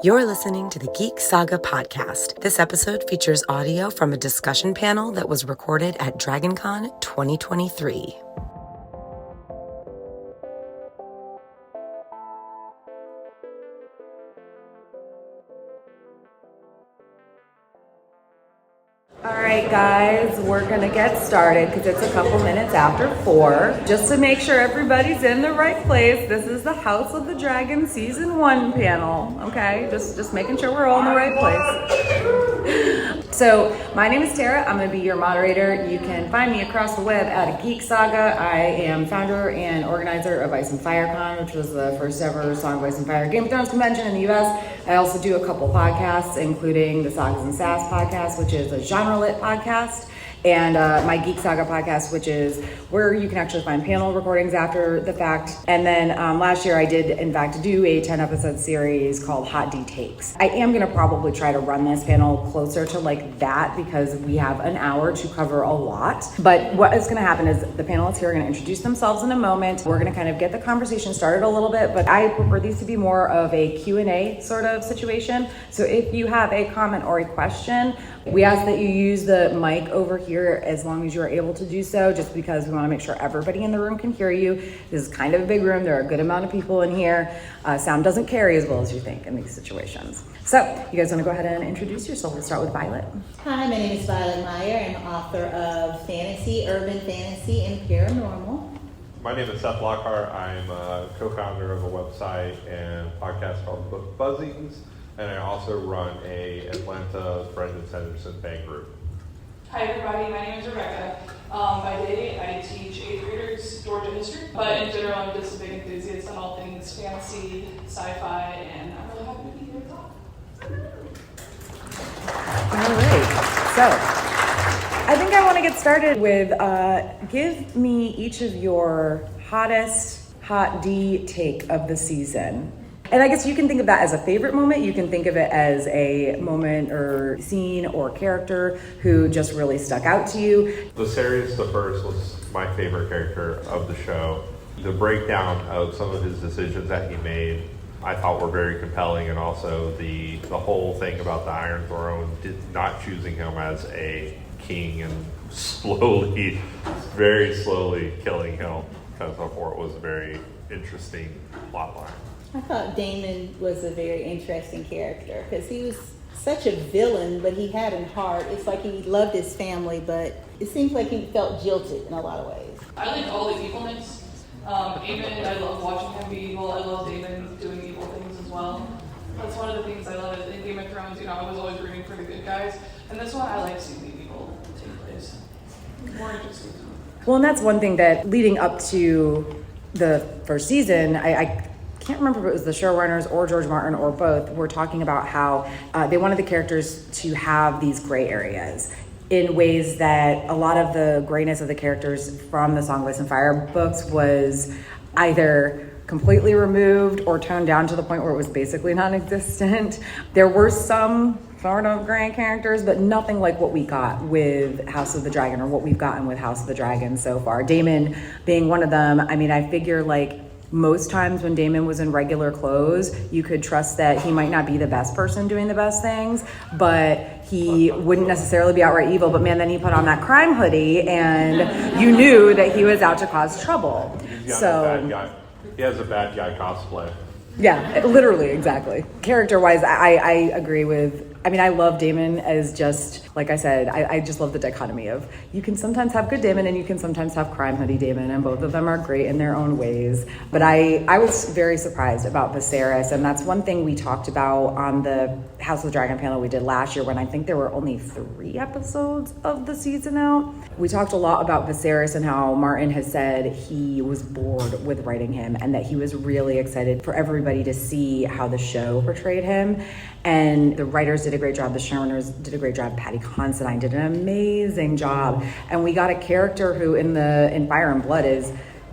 You're listening to the Geek Saga podcast. This episode features audio from a discussion panel that was recorded at DragonCon 2023. All right, guys, we're going to get started because it's a couple minutes after 4. Just to make sure everybody's in the right place, this is the House of the Dragon Season 1 panel, okay? Just making sure we're all in the right place. So, my name is Tara. I'm going to be your moderator. You can find me across the web at Geek Saga. I am founder and organizer of Ice and Fire Con, which was the first ever Song of Ice and Fire Game of Thrones convention in the U.S. I also do a couple podcasts, including the Sagas and Sass podcast, which is a genre-lit podcast, and my Geek Saga podcast, which is where you can actually find panel recordings after the fact. And then last year I did, in fact, do a 10-episode series called Hot D Takes. I am going to probably try to run this panel closer to like that because we have an hour to cover a lot. But what is going to happen is the panelists here are going to introduce themselves in a moment. We're going to kind of get the conversation started a little bit, but I prefer these to be more of a Q&A sort of situation. So if you have a comment or a question, we ask that you use the mic over here as long as you're able to do so, just because we want to make sure everybody in the room can hear you. This is kind of a big room. There are a good amount of people in here. Sound doesn't carry as well as you think in these situations. So you guys want to go ahead and introduce yourself? We'll start with Violet. Hi, my name is Violette Meier. I'm author of fantasy, urban fantasy, and paranormal. My name is Seth Lockhart. I'm a co-founder of a website and podcast called Book Buzzings, and I also run a Atlanta Brendan Sanderson fan group. Hi everybody, my name is Rebecca. By day, I teach 8th graders Georgia history, but in general, I'm just a big enthusiast on all things fantasy, sci-fi, and I'm really happy to be here to talk. All right, so I think I want to get started with give me each of your hottest hot D take of the season. And I guess you can think of that as a favorite moment. You can think of it as a moment or scene or character who just really stuck out to you. Viserys the First was my favorite character of the show. The breakdown of some of his decisions that he made, I thought were very compelling, and also the whole thing about the Iron Throne, not choosing him as a king and very slowly killing him, because I thought it was a very interesting plot line. I thought Damon was a very interesting character because he was such a villain, but he had a heart. It's like he loved his family, but it seems like he felt jilted in a lot of ways. I like all the evilness. Daemon, I love watching him be evil. I love Daemon doing evil things as well. That's one of the things I love in Game of Thrones. I was always rooting for the good guys. And this one, I like seeing the evil take place. More interesting. Well, and that's one thing that leading up to the first season, I can't remember if it was the showrunners or George Martin or both, were talking about how they wanted the characters to have these gray areas in ways that a lot of the grayness of the characters from the Song of Ice and Fire books was either completely removed or toned down to the point where it was basically non-existent. There were some sort of gray characters, but nothing like what we got with House of the Dragon or what we've gotten with House of the Dragon so far. Daemon being one of them. I mean, I figure like most times when Daemon was in regular clothes, you could trust that he might not be the best person doing the best things, but he wouldn't necessarily be outright evil. But man, then he put on that crime hoodie and you knew that he was out to cause trouble. He has a bad guy cosplay. Yeah, literally, exactly. Character-wise, I agree with, I love Daemon as just, like I said, I just love the dichotomy of you can sometimes have good Daemon and you can sometimes have crime hoodie Daemon, and both of them are great in their own ways. But I was very surprised about Viserys, and that's one thing we talked about on the House of the Dragon panel we did last year when I think there were only 3 episodes of the season out. We talked a lot about Viserys and how Martin has said he was bored with writing him and that he was really excited for everybody to see how the show portrayed him. And the writers did a great job. The showrunners did a great job. Patty Considine did an amazing job. And we got a character who in Fire and Blood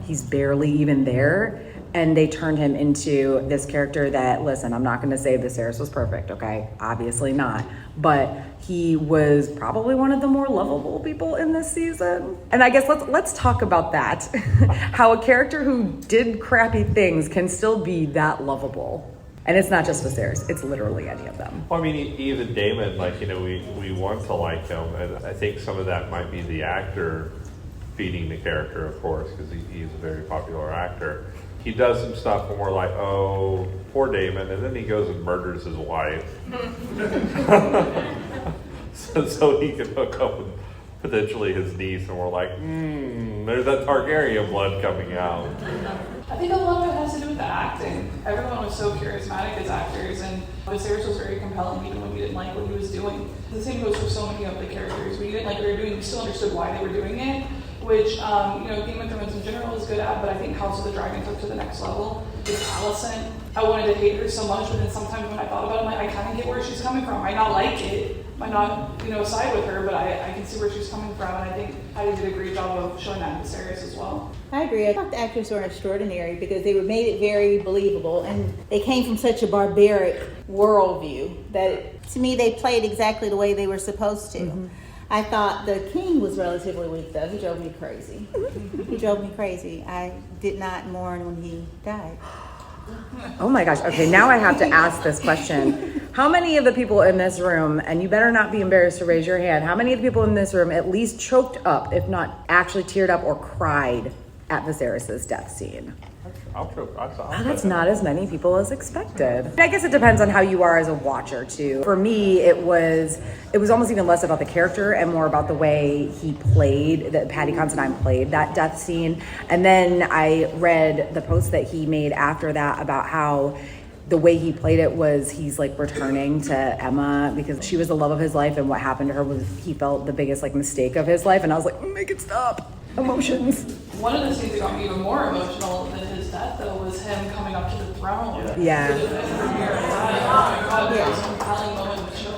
he's barely even there. and they turned him into this character that, listen, I'm not going to say Viserys was perfect, okay? Obviously not. But he was probably one of the more lovable people in this season. And I guess let's talk about that. How a character who did crappy things can still be that lovable. And it's not just Viserys, it's literally any of them. Well, I mean, even Daemon, like, you know, we want to like him. And I think some of that might be the actor feeding the character, of course, because he's a very popular actor. He does some stuff when we're like, oh, poor Daemon, and then he goes and murders his wife. so he can hook up with potentially his niece, and we're like, there's that Targaryen blood coming out. I think a lot of it has to do with the acting. Everyone was so charismatic as actors, and Viserys was very compelling even when you didn't like what he was doing. The same goes for so many of the characters. When you didn't like what they were doing, you still understood why they were doing it, which, Game of Thrones in general is good at, but I think House of the Dragon took to the next level. With Alicent, I wanted to hate her so much, but then sometimes when I thought about it, I'm like, I kind of get where she's coming from. I might not like it, might not, side with her, but I can see where she's coming from, and I think Heidi did a great job of showing that in Viserys as well. I agree. I thought the actors were extraordinary because they made it very believable, and they came from such a barbaric worldview that, to me, they played exactly the way they were supposed to. Mm-hmm. I thought the king was relatively weak, though. He drove me crazy. He drove me crazy. I did not mourn when he died. Oh my gosh. Okay, now I have to ask this question. How many of the people in this room, and you better not be embarrassed to raise your hand, how many of the people in this room at least choked up, if not actually teared up or cried at Viserys' death scene? Wow, that's not as many people as expected. I guess it depends on how you are as a watcher too. For me, it was almost even less about the character and more about the way he played, that Paddy Considine played that death scene. And then I read the post that he made after that about how the way he played it was he's like returning to Emma because she was the love of his life, and what happened to her was he felt the biggest like mistake of his life. And I was like, make it stop. Emotions. One of the scenes that got me even more emotional than his death, though, was him coming up to the throne. Yeah. Oh my God, that was a compelling moment of the show,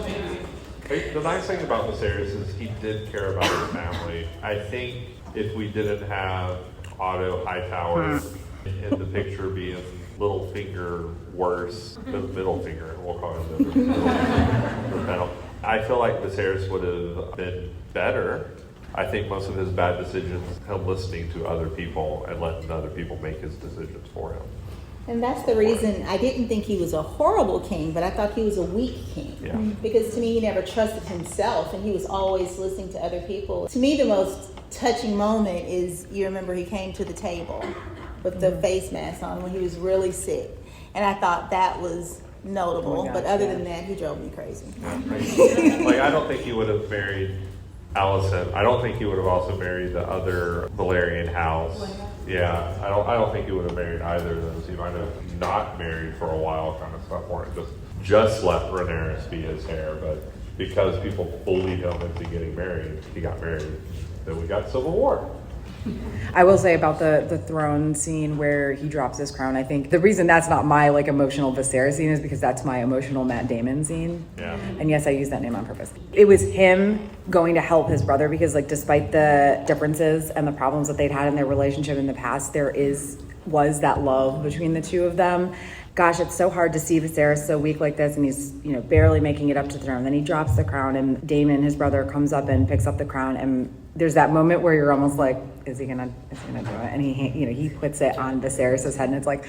maybe. The nice thing about Viserys is he did care about his family. I think if we didn't have Otto Hightower in the picture being little finger worse, the middle finger, we'll call it the middle. I feel like Viserys would have been better. I think most of his bad decisions, him listening to other people and letting other people make his decisions for him. And that's the reason I didn't think he was a horrible king, but I thought he was a weak king. Yeah. Because to me, he never trusted himself, and he was always listening to other people. To me, the most touching moment is, you remember he came to the table with the face mask on when he was really sick. And I thought that was notable, but other than that, he drove me crazy. Like, I don't think he would have married Alicent. I don't think he would have also married the other Valerian house. Yeah, I don't think he would have married either of those. He might have not married for a while, kind of stuff, or just let Rhaenyra be his heir. But because people bullied him into getting married, he got married. Then we got Civil War. I will say about the throne scene where he drops his crown, I think the reason that's not my like emotional Viserys scene is because that's my emotional Matt Damon scene. Yeah. And yes, I use that name on purpose. It was him going to help his brother because like despite the differences and the problems that they'd had in their relationship in the past, was that love between the two of them. Gosh, it's so hard to see Viserys so weak like this, and he's barely making it up to the throne. Then he drops the crown, and Daemon, his brother, comes up and picks up the crown, and there's that moment where you're almost like, is he gonna do it? And he puts it on Viserys' head, and it's like,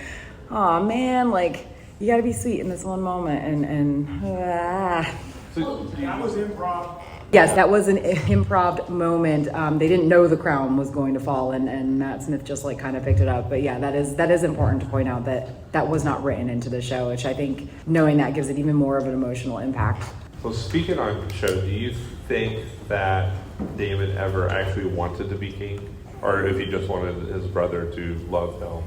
oh man, like you got to be sweet in this one moment, So that was improv. Yes, that was an improv moment. They didn't know the crown was going to fall, and Matt Smith just like kind of picked it up. But yeah, that is important to point out that was not written into the show, which I think knowing that gives it even more of an emotional impact. So speaking on the show, do you think that Daemon ever actually wanted to be king? Or if he just wanted his brother to love him?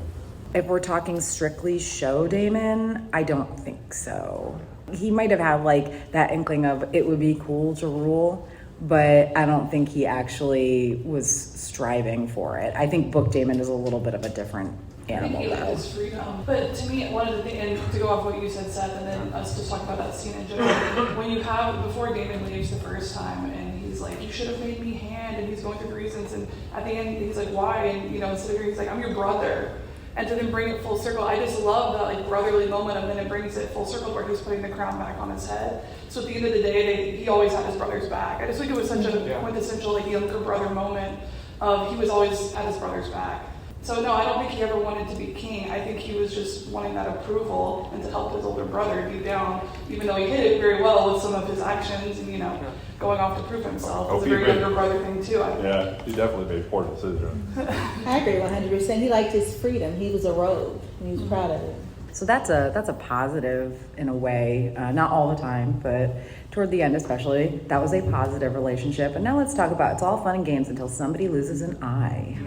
If we're talking strictly show Daemon, I don't think so. He might have had like that inkling of it would be cool to rule, but I don't think he actually was striving for it. I think book Daemon is a little bit of a different animal. I think he liked his freedom. But to me, one of the things, and to go off what you said, Seth, and then us just talk about that scene in general, when you have, before Daemon leaves the first time, and he's like, you should have made me hand, and he's going through the reasons, and at the end, he's like, why? And, he's like, I'm your brother. And to then bring it full circle, I just love that like brotherly moment, and then it brings it full circle where he's putting the crown back on his head. So at the end of the day, he always had his brother's back. I just think it was such a quintessential like younger brother moment of he was always at his brother's back. So no, I don't think he ever wanted to be king. I think he was just wanting that approval and to help his older brother deep down, even though he hid it very well with some of his actions and, going off to prove himself. It's a very younger brother thing too, I think. Yeah, he definitely made poor decisions. I agree 100%. He liked his freedom. He was a rogue, and he was proud of it. So that's a positive in a way, not all the time, but toward the end especially, that was a positive relationship. And now let's talk about, it's all fun and games until somebody loses an eye.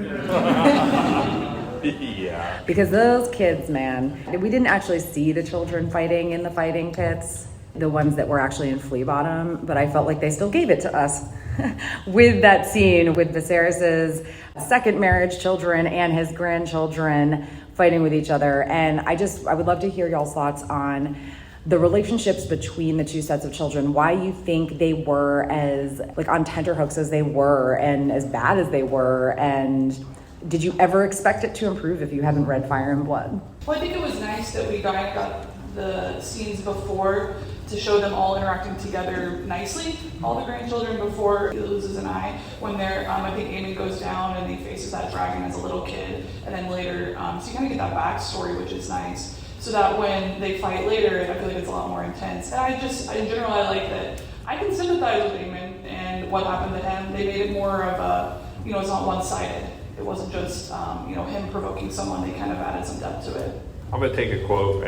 Yeah. Because those kids, man, we didn't actually see the children fighting in the fighting pits, the ones that were actually in Flea Bottom, but I felt like they still gave it to us with that scene with Viserys's second marriage children and his grandchildren fighting with each other. And I would love to hear y'all's thoughts on the relationships between the two sets of children, why you think they were as like on tenterhooks as they were and as bad as they were, and did you ever expect it to improve if you haven't read Fire and Blood? Well, I think it was nice that we got the scenes before to show them all interacting together nicely, all the grandchildren before he loses an eye, when they're, I think Aemon goes down and he faces that dragon as a little kid, and then later, so you kind of get that backstory, which is nice, so that when they fight later, I feel like it's a lot more intense. And in general, I like that I can sympathize with Aemon and what happened to him. They made it more of a, it's not one-sided. It wasn't just, him provoking someone. They kind of added some depth to it. I'm going to take a quote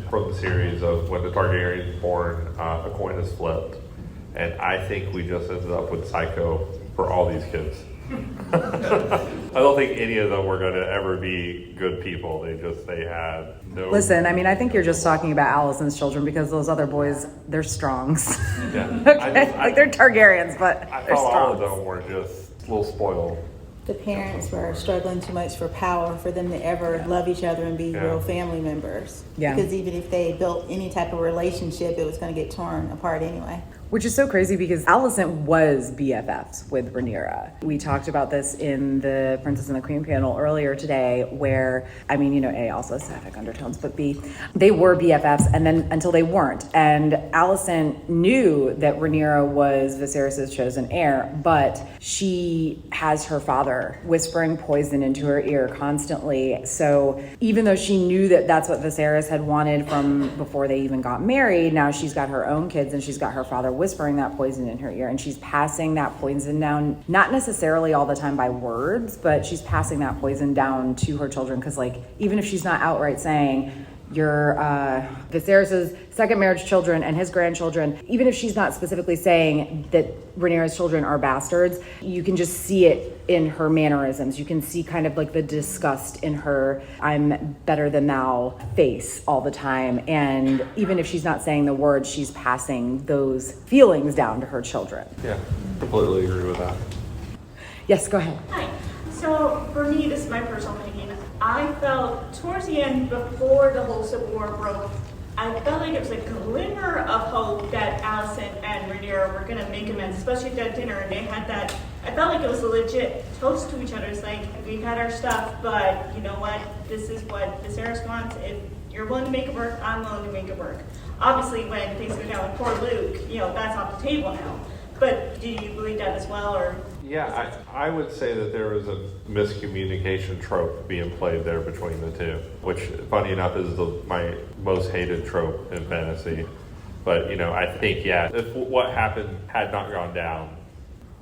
from the series of when the Targaryen is born, a coin is flipped. And I think we just ended up with Psycho for all these kids. I don't think any of them were going to ever be good people. They had no... Listen, I think you're just talking about Alicent's children because those other boys, they're strongs. Yeah. Okay? They're Targaryens, but I they're thought all of strongs. them were just a little spoiled. The parents were struggling too much for power for them to ever love each other and be real family members. Yeah. Because even if they built any type of relationship, it was going to get torn apart anyway. Which is so crazy because Alicent was BFFs with Rhaenyra. We talked about this in the Princess and the Queen panel earlier today where, A, also sapphic undertones, but B, they were BFFs and then until they weren't. And Alicent knew that Rhaenyra was Viserys' chosen heir, but she has her father whispering poison into her ear constantly. So even though she knew that that's what Viserys had wanted from before they even got married, now she's got her own kids and she's got her father whispering that poison in her ear, and she's passing that poison down, not necessarily all the time by words, but she's passing that poison down to her children, because even if she's not outright saying you're Viserys' second marriage children and his grandchildren, even if she's not specifically saying that Rhaenyra's children are bastards, you can just see it in her mannerisms. You can see kind of like the disgust in her I'm better than thou face all the time. And even if she's not saying the words, she's passing those feelings down to her children. Yeah, completely agree with that. Yes, go ahead. Hi. So for me, this is my personal opinion. I felt towards the end, before the whole Civil War broke, I felt like it was a glimmer of hope that Alicent and Rhaenyra were going to make amends, especially at that dinner. And they had that, I felt like it was a legit toast to each other. It's like, we've had our stuff, but you know what? This is what Viserys wants. If you're willing to make it work, I'm willing to make it work. Obviously, when things go down with poor Luke, that's off the table now. But do you believe that as well, or? Yeah, I would say that there was a miscommunication trope being played there between the two, which, funny enough, is my most hated trope in fantasy. But, I think, if what happened had not gone down,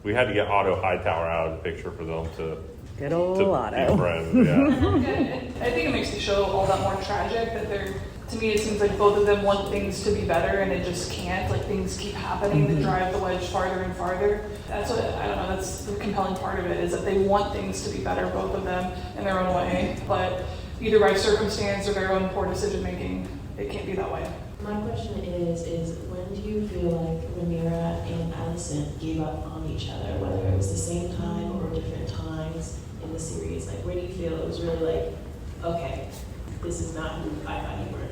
we had to get Otto Hightower out of the picture for them to Good old be Otto. friends. Yeah. I think it makes the show all that more tragic that to me, it seems like both of them want things to be better and it just can't. Like things keep happening that drive the wedge farther and farther. That's what, I don't know, that's the compelling part of it, is that they want things to be better, both of them, in their own way. But either by circumstance or their own poor decision making, it can't be that way. My question is when do you feel like Rhaenyra and Alicent gave up on each other, whether it was the same time or different times in the series? Like, where do you feel it was really like, okay, this is not who I thought you were?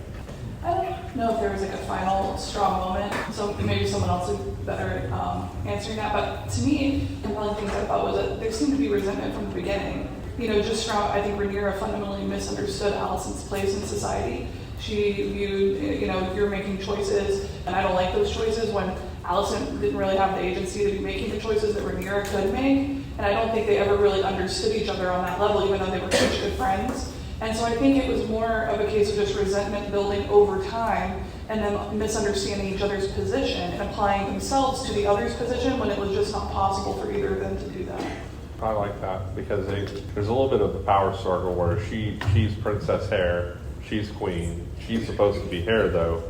I don't know if there was like a final strong moment, so maybe someone else would be better at answering that. But to me, the compelling things I thought was that there seemed to be resentment from the beginning. just from, I think Rhaenyra fundamentally misunderstood Alicent's place in society. She viewed, you're making choices, and I don't like those choices, when Alicent didn't really have the agency to be making the choices that Rhaenyra could make. And I don't think they ever really understood each other on that level, even though they were such good friends. And so I think it was more of a case of just resentment building over time, and then misunderstanding each other's position and applying themselves to the other's position when it was just not possible for either of them to do that. I like that because there's a little bit of the power struggle where she's Princess Hair, she's queen. She's supposed to be Hair though,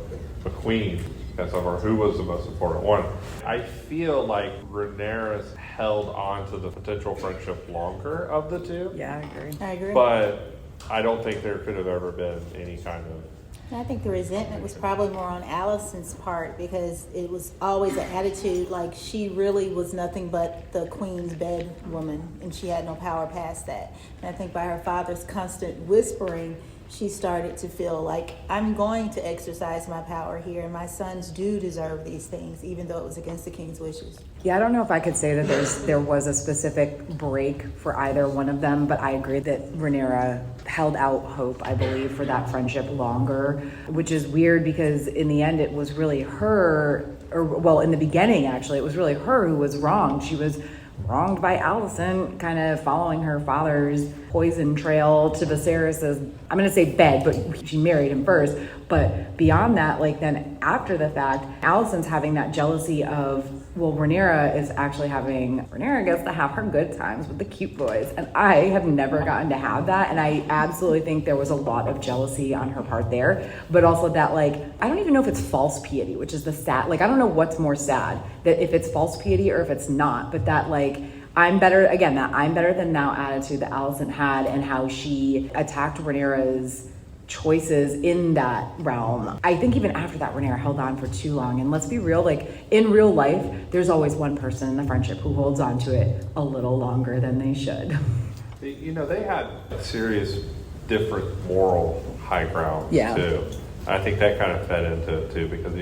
but queen. And so who was the most important one? I feel like Rhaenyra's held on to the potential friendship longer of the two. Yeah, I agree. But I don't think there could have ever been any kind of... I think the resentment was probably more on Allison's part because it was always an attitude like she really was nothing but the queen's bed woman and she had no power past that. And I think by her father's constant whispering, she started to feel like, I'm going to exercise my power here and my sons do deserve these things, even though it was against the king's wishes. Yeah, I don't know if I could say that there was a specific break for either one of them, but I agree that Rhaenyra held out hope, I believe, for that friendship longer, which is weird because in the end it was really her, in the beginning actually, it was really her who was wronged. She was wronged by Alicent, kind of following her father's poison trail to Viserys's, I'm going to say bed, but she married him first. But beyond that, then after the fact, Alicent's having that jealousy of, Rhaenyra gets to have her good times with the cute boys. And I have never gotten to have that. And I absolutely think there was a lot of jealousy on her part there. But also that, I don't even know if it's false piety, which is the sad, I don't know what's more sad, that if it's false piety or if it's not, but that, I'm better, again, that I'm better than now attitude that Alicent had and how she attacked Rhaenyra's choices in that realm. I think even after that, Rhaenyra held on for too long. And let's be real, in real life, there's always one person in the friendship who holds on to it a little longer than they should. They had serious different moral high ground too. I think that kind of fed into it too because,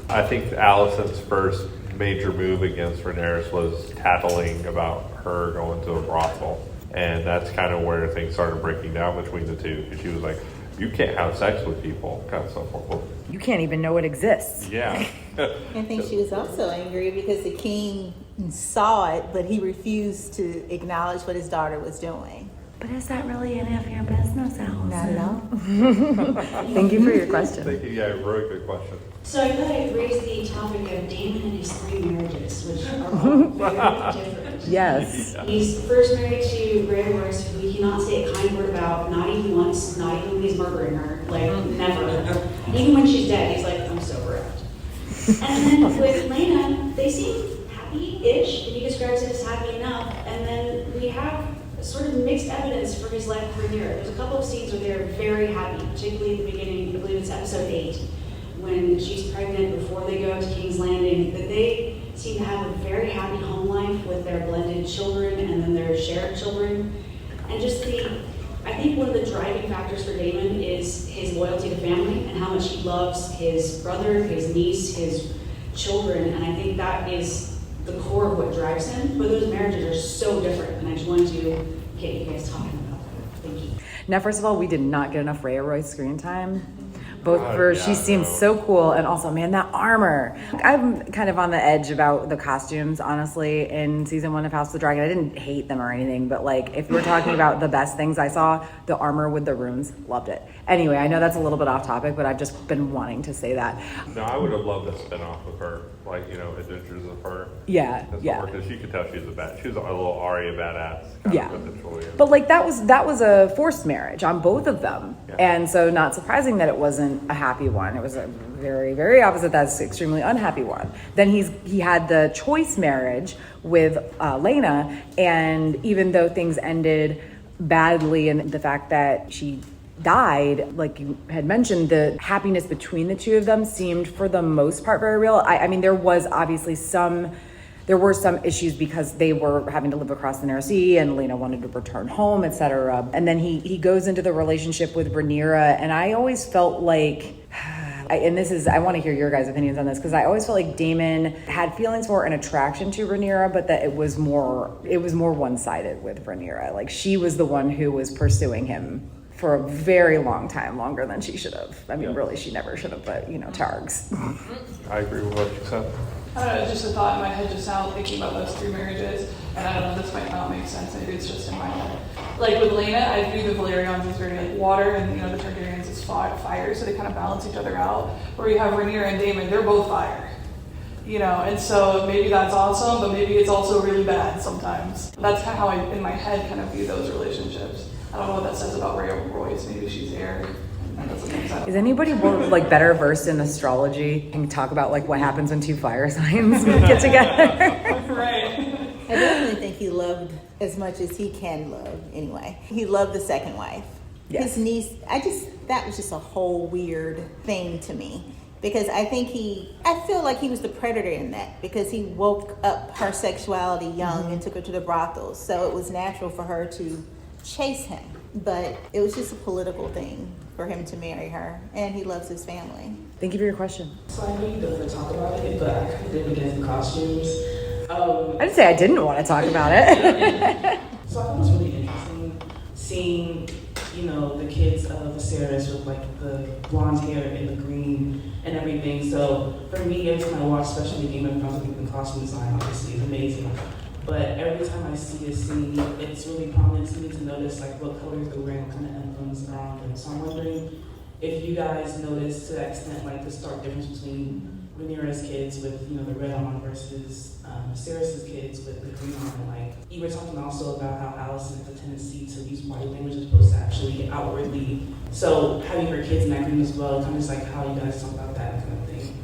I think Alicent's first major move against Rhaenyra was tattling about her going to a brothel. And that's kind of where things started breaking down between the two. Because she was like, you can't have sex with people, kind of stuff. Well, You can't even know it exists. yeah. I think she was also angry because the king saw it, but he refused to acknowledge what his daughter was doing. But is that really any of your business, Allison? Not at all. Thank you for your question. Thank you. Yeah, really good question. So I thought I'd raise the topic of Damon and his 3 marriages, which are all very different. Yes. He's first married to Grey Worst, who he cannot say a kind word about, not even once, not even when he's murdering her, never. Even when she's dead, he's like, I'm so bereft. And then with Lena, they seem happy-ish, if he describes it as happy enough, and then we have sort of mixed evidence for his life for Rhaenyra. There's a couple of scenes where they're very happy, particularly at the beginning, I believe it's episode 8, when she's pregnant before they go to King's Landing, that they seem to have a very happy home life with their blended children and then their shared children. And just I think one of the driving factors for Damon is his loyalty to family and how much he loves his brother, his niece, his children, and I think that is the core of what drives him. But those marriages are so different, and I just wanted to get you guys talking about that. Thank you. Now, first of all, we did not get enough Rhea Roy's screen time. She seems so cool, and also, man, that armor. I'm kind of on the edge about the costumes, honestly, in season 1 of House of the Dragon. I didn't hate them or anything, but if we're talking about the best things I saw, the armor with the runes, loved it. Anyway, I know that's a little bit off topic, but I've just been wanting to say that. No, I would have loved a spin-off of her, Adventures of Her. Yeah. Because she could tell she was a little Arya badass. But that was a forced marriage on both of them. Yeah. And so not surprising that it wasn't a happy one. It was a very, very opposite. That's extremely unhappy one. Then he had the choice marriage with Lena, and even though things ended badly and the fact that she died, like you had mentioned, the happiness between the two of them seemed for the most part very real. I mean, there was obviously there were some issues because they were having to live across the Narrow Sea and Lena wanted to return home, etc. And then he goes into the relationship with Rhaenyra, and I always felt like and this is, I want to hear your guys' opinions on this, because I always felt like Damon had feelings for and attraction to Rhaenyra, but that it was more one-sided with Rhaenyra. Like, she was the one who was pursuing him for a very long time, longer than she should have. I mean, really, she never should have, but, you know, Targs. I agree with what you said. I don't know, it's just a thought in my head just now thinking about those 3 marriages, and I don't know, this might not make sense, maybe it's just in my head. Like with Lena, I view the Valerians as very like water, and you know, the Targaryens as fire, so they kind of balance each other out. Where you have Rhaenyra and Daemon, they're both fire. You know, and so maybe that's awesome, but maybe it's also really bad sometimes. That's kind of how I, in my head, kind of view those relationships. I don't know what that says about Royce, maybe she's heir. Is anybody more like better versed in astrology and talk about like what happens when 2 fire signs get together? Right. I definitely think he loved as much as he can love anyway. He loved the second wife. Yes. His niece, that was just a whole weird thing to me. Because I feel like he was the predator in that, because he woke up her sexuality young and took her to the brothels. So it was natural for her to chase him. But it was just a political thing for him to marry her, and he loves his family. Thank you for your question. So I know you don't want to talk about it, but I kind of didn't get the costumes. I didn't say I didn't want to talk about it. So I thought it was really interesting seeing, you know, the kids of Viserys with like the blonde hair and the green and everything. So for me, every time I watch, especially Game of Thrones, I think the costume design obviously is amazing. But every time I see a scene, it's really prominent to me to notice like what colors they're wearing, what kind of emblems are on them. So I'm wondering if you guys noticed to that extent like the stark difference between Rhaenyra's kids with, you know, the red on versus Viserys' kids with the green on. Like you were talking also about how Alicent has a tendency to use body language as opposed to actually outwardly. So having her kids in that green as well, kind of just like how you guys talk about that kind of thing.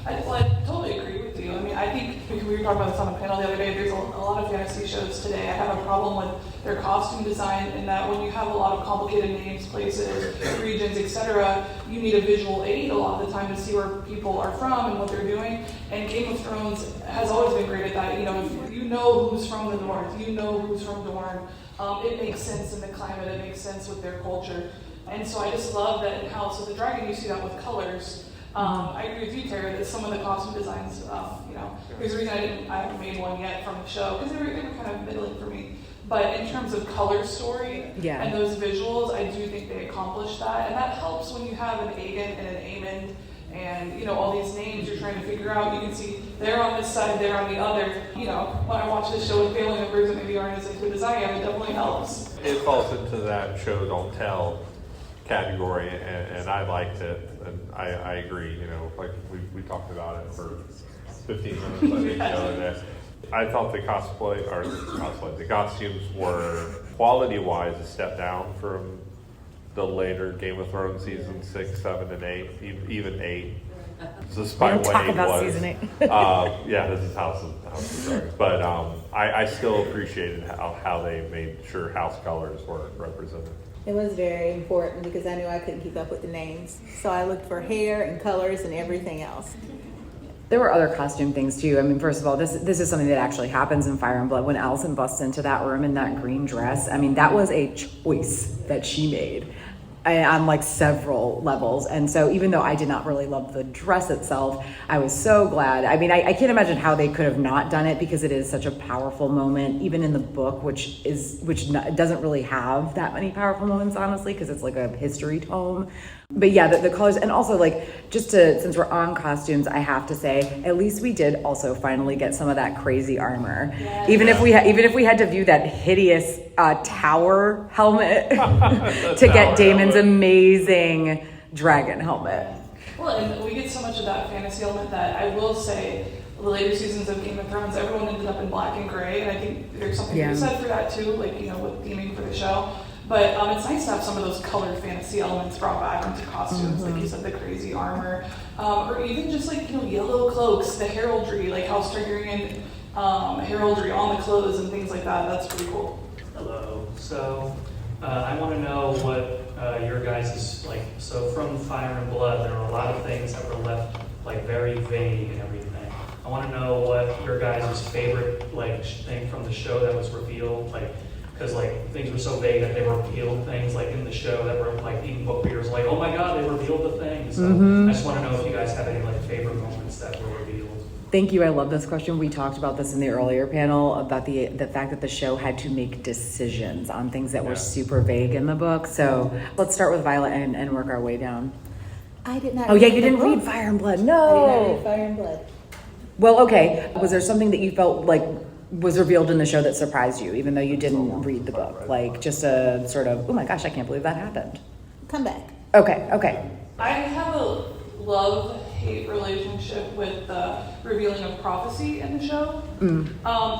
I totally agree with you. I mean, I think we were talking about this on a panel the other day. There's a lot of fantasy shows today. I have a problem with their costume design in that when you have a lot of complicated names, places, regions, etc., you need a visual aid a lot of the time to see where people are from and what they're doing. And Game of Thrones has always been great at that. You know, if you know who's from the north, you know who's from Dorne. It makes sense in the climate. It makes sense with their culture. And so I just love that in House of the Dragon, you see that with colors. I agree with you, Tara, that some of the costume designs, you know, there's a reason I haven't made one yet from the show, because they were kind of middling for me. But in terms of color story and those visuals, I do think they accomplished that. And that helps when you have an Aegon and an Aemond and, you know, all these names you're trying to figure out. You can see they're on this side, they're on the other. You know, when I watch this show with family members that maybe aren't as into it as I am, it definitely helps. It falls into that show don't tell category, and I liked it, and I agree. You know, like we talked about it for 15 minutes I think the other day. I thought the costumes were quality-wise a step down from the later Game of Thrones season 6, 7, and 8, even 8. Despite what talk 8 about was. season 8. Yeah, this is House of Dragons, but I still appreciated how they made sure house colors were represented. It was very important because I knew I couldn't keep up with the names. So I looked for hair and colors and everything else. There were other costume things too. I mean, first of all, this is something that actually happens in Fire and Blood. When Alicent busts into that room in that green dress, I mean, that was a choice that she made on like several levels. And so even though I did not really love the dress itself, I was so glad. I mean, I can't imagine how they could have not done it, because it is such a powerful moment, even in the book, which doesn't really have that many powerful moments, honestly, because it's like a history tome. But yeah, the colors, and also like since we're on costumes, I have to say, at least we did also finally get some of that crazy armor. Yes. Even if we had to view that hideous tower helmet to get Daemon's amazing dragon helmet. Well, and we get so much of that fantasy element that I will say, the later seasons of Game of Thrones, everyone ended up in black and gray, and I think there's something to be said for that too, like, you know, with theming for the show. But it's nice to have some of those colored fantasy elements brought back into costumes, like you said, the crazy armor, or even just like, you know, yellow cloaks, the heraldry, like House Targaryen heraldry on the clothes and things like that. That's pretty cool. Hello. So I want to know what your guys is like. So from Fire and Blood, there were a lot of things that were left like very vague and everything. I want to know what your guys' favorite like thing from the show that was revealed. Like, because like things were so vague that they revealed things like in the show that were like even book readers were like, oh my god, they revealed the thing. So I just want to know if you guys have any like favorite moments that were revealed. Thank you. I love this question. We talked about this in the earlier panel about the fact that the show had to make decisions on things that were super vague in the book. So let's start with Violet and work our way down. I did not. Oh yeah, read you the didn't book. read Fire and Blood. I did not No. read Fire and Blood. Well, okay. Was there something that you felt like was revealed in the show that surprised you, even though you didn't read the book? Like just a sort of, oh my gosh, I can't believe that happened. Come back. Okay. I have a love-hate relationship with the revealing of prophecy in the show.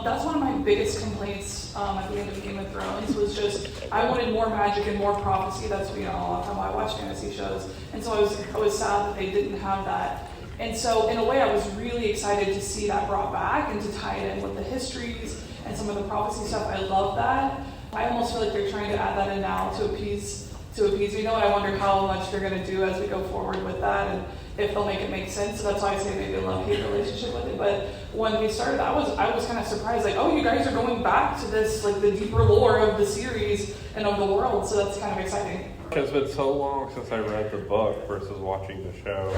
That's one of my biggest complaints at the end of Game of Thrones was just I wanted more magic and more prophecy. That's a lot of time I watch fantasy shows, and so I was sad that they didn't have that. And so in a way, I was really excited to see that brought back and to tie it in with the histories and some of the prophecy stuff. I love that. I almost feel like they're trying to add that in now to appease me. I wonder how much they're going to do as we go forward with that and if they'll make it make sense. So that's why I say maybe a love-hate relationship with it. But when we started, I was kind of surprised, like, oh, you guys are going back to this, like the deeper lore of the series and of the world. So that's kind of exciting. It's been so long since I read the book versus watching the show.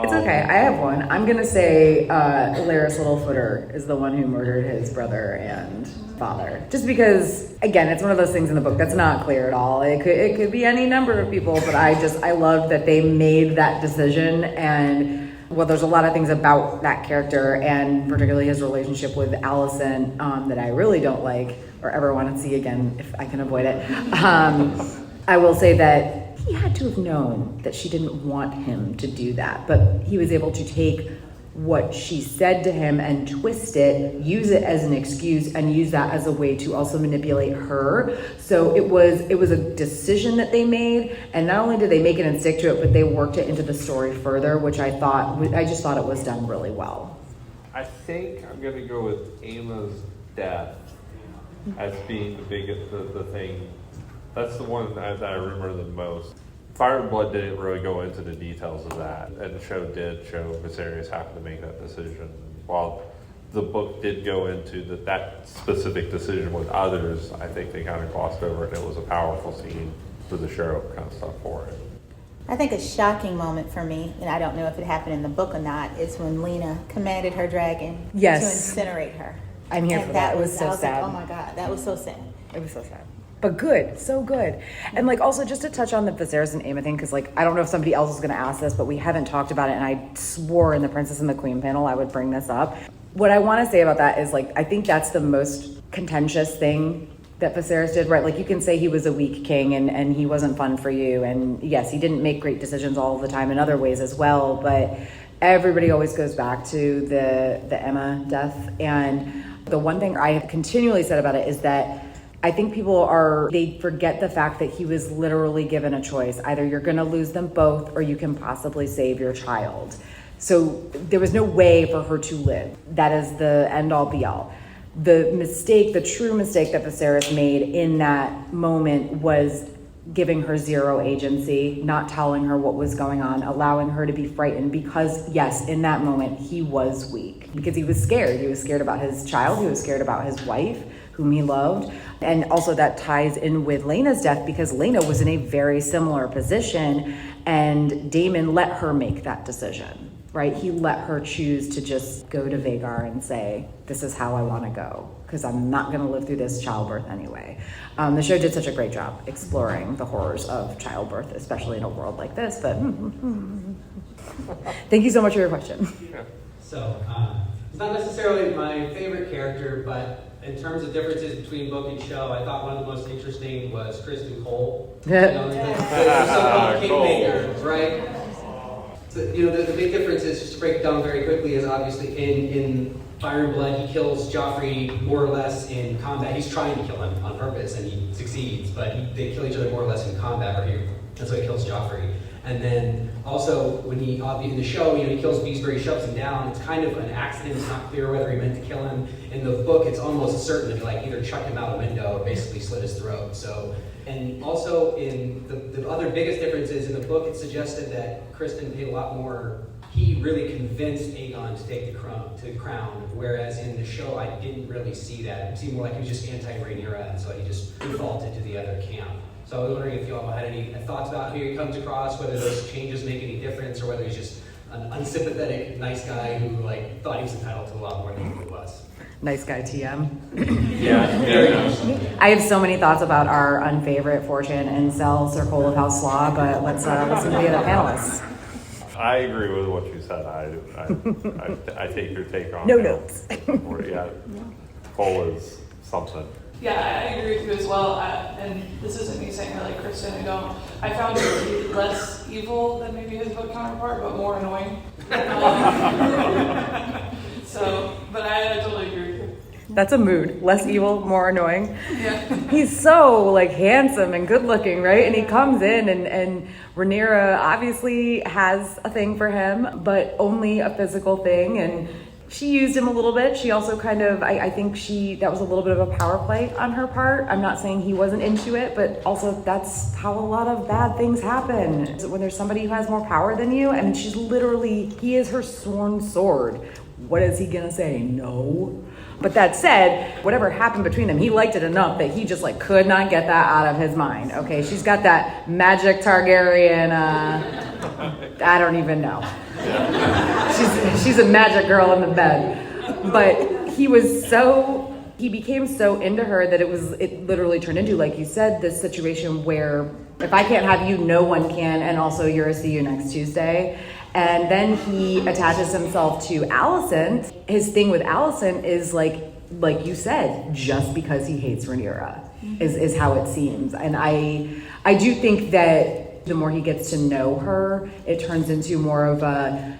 It's okay. I have one. I'm going to say Larys Littlefooter is the one who murdered his brother and father. Just because, again, it's one of those things in the book that's not clear at all. It could be any number of people, but I love that they made that decision. And well, there's a lot of things about that character and particularly his relationship with Allison that I really don't like or ever want to see again if I can avoid it. I will say that he had to have known that she didn't want him to do that, but he was able to take what she said to him and twist it, use it as an excuse, and use that as a way to also manipulate her. So it was a decision that they made, and not only did they make it and stick to it, but they worked it into the story further, which I just thought it was done really well. I think I'm going to go with Emma's death as being the biggest, the thing. That's the one that I remember the most. Fire and Blood didn't really go into the details of that, and the show did show Viserys having to make that decision. While the book did go into that specific decision with others, I think they kind of glossed over it, and it was a powerful scene for the show kind of stuff for it. I think a shocking moment for me, and I don't know if it happened in the book or not, is when Lena commanded her dragon to incinerate her. I'm here for that. It was so sad. Like, oh my God, that was so sad. It was so sad. But good, so good. And like also just to touch on the Viserys and Aemma thing, because like I don't know if somebody else is going to ask this, but we haven't talked about it, and I swore in the Princess and the Queen panel I would bring this up. What I want to say about that is like I think that's the most contentious thing that Viserys did, right? Like you can say he was a weak king and he wasn't fun for you, and yes, he didn't make great decisions all the time in other ways as well, but everybody always goes back to the Aemma death. And the one thing I have continually said about it is that I think they forget the fact that he was literally given a choice. Either you're going to lose them both or you can possibly save your child. So there was no way for her to live. That is the end all be all. The true mistake that Viserys made in that moment was giving her zero agency, not telling her what was going on, allowing her to be frightened because, yes, in that moment, he was weak because he was scared. He was scared about his child. He was scared about his wife, whom he loved. And also that ties in with Lena's death because Lena was in a very similar position and Daemon let her make that decision, right? He let her choose to just go to Vhagar and say, this is how I want to go because I'm not going to live through this childbirth anyway. The show did such a great job exploring the horrors of childbirth, especially in a world like this, but thank you so much for your question. So, it's not necessarily my favorite character, but in terms of differences between book and show, I thought one of the most interesting was Kristen Cole. The so-called kingmaker, right? So, the big difference is, just to break it down very quickly, is obviously in Fire and Blood, he kills Joffrey more or less in combat. He's trying to kill him on purpose, and he succeeds, but they kill each other more or less in combat, or that's why he kills Joffrey. And then also, when in the show, he kills Beesbury, shoves him down. It's kind of an accident. It's not clear whether he meant to kill him. In the book, it's almost certain that he either chucked him out a window or basically slit his throat. So, and also in the other biggest difference is in the book, it suggested that Kristen paid a lot more he really convinced Aegon to take the crown, whereas in the show I didn't really see that. It seemed more like he was just anti-Rhaenyra, and so he just defaulted to the other camp. So I was wondering if you all had any thoughts about who he comes across, whether those changes make any difference, or whether he's just an unsympathetic, nice guy who thought he was entitled to a lot more than he really was. Nice guy TM. Yeah. I have so many thoughts about our unfavorite Fortune incel Circle of House Slaw, but let's listen to the other panelists. I agree with what you said. I take your take on No that. notes. Yeah, Cole is something. Yeah, I agree with you as well. And this isn't me saying I like Kristen. I found her to be less evil than maybe his book counterpart, but more annoying. But I totally agree with you. That's a mood. Less evil, more annoying. Yeah. He's so handsome and good looking, right? And he comes in and Rhaenyra obviously has a thing for him, but only a physical thing. And she used him a little bit. She also kind of, I think that was a little bit of a power play on her part. I'm not saying he wasn't into it, but also that's how a lot of bad things happen. When there's somebody who has more power than you, and he is her sworn sword. What is he gonna say? No. But that said, whatever happened between them, he liked it enough that he just could not get that out of his mind. Okay, she's got that magic Targaryen, I don't even know. She's a magic girl in the bed. But he became so into her that it literally turned into, like you said, this situation where if I can't have you, no one can, and also you're a see you next Tuesday. And then he attaches himself to Alicent. His thing with Alicent is like you said, just because he hates Rhaenyra is how it seems. And I do think that the more he gets to know her, it turns into more of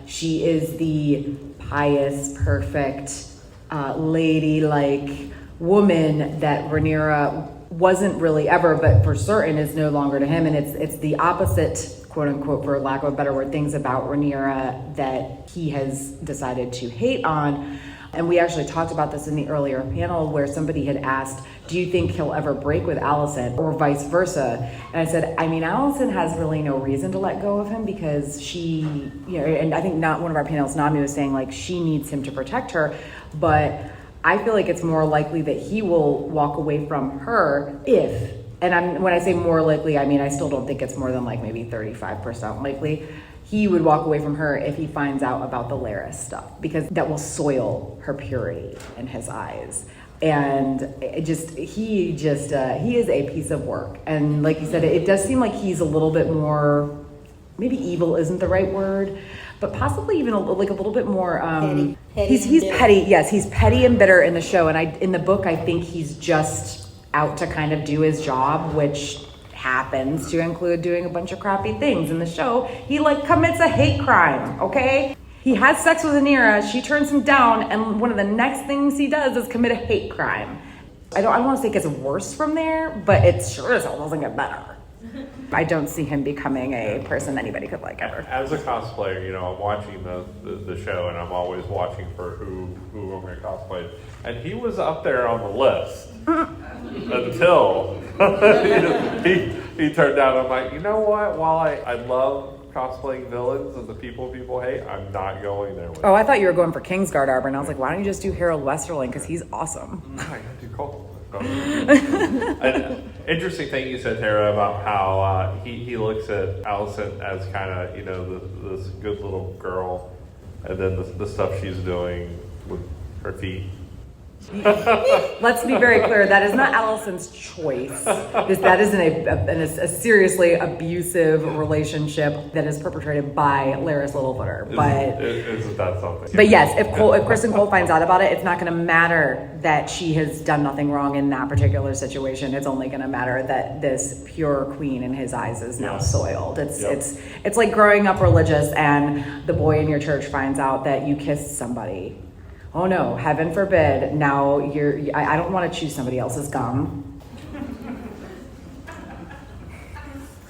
she is the pious, perfect, ladylike woman that Rhaenyra wasn't really ever, but for certain is no longer to him. And it's the opposite, quote unquote, for lack of a better word, things about Rhaenyra that he has decided to hate on. And we actually talked about this in the earlier panel where somebody had asked, do you think he'll ever break with Alicent or vice versa? And I said, Alicent has really no reason to let go of him because she, and I think not one of our panelists, Nami, was saying she needs him to protect her. But I feel like it's more likely that he will walk away from her when I say more likely, I still don't think it's more than maybe 35% likely. He would walk away from her if he finds out about the Larys stuff, because that will soil her purity in his eyes. And he is a piece of work. And like you said, it does seem like he's a little bit more, maybe evil isn't the right word, but possibly even a little bit more petty. He's petty. Yes, he's petty and bitter in the show. And in the book, I think he's just out to kind of do his job, which happens to include doing a bunch of crappy things. In the show, he commits a hate crime, okay? He has sex with Rhaenyra, she turns him down, and one of the next things he does is commit a hate crime. I don't want to say it gets worse from there, but it sure as hell doesn't get better. I don't see him becoming a person anybody could like ever. As a cosplayer, I'm watching the show, and I'm always watching for who I'm going to cosplay. And he was up there on the list until he turned down. I'm like, you know what? While I love cosplaying villains and the people hate, I'm not going there with Oh, I thought you were going for Kingsguard Arbor, and I was like, why don't you just do Harold Westerling? Because he's awesome. I got too cold. An interesting thing you said, Tara, about how he looks at Alicent as kind of, this good little girl, and then the stuff she's doing with her feet. Let's be very clear, that is not Alicent's choice. That is a seriously abusive relationship that is perpetrated by Larys Littlefooter. But Isn't that something? But yes, if Kristen Cole finds out about it, it's not going to matter that she has done nothing wrong in that particular situation. It's only going to matter that this pure queen in his eyes is now soiled. It's like growing up religious and the boy in your church finds out that you kissed somebody. Oh no, heaven forbid. Now I don't want to chew somebody else's gum.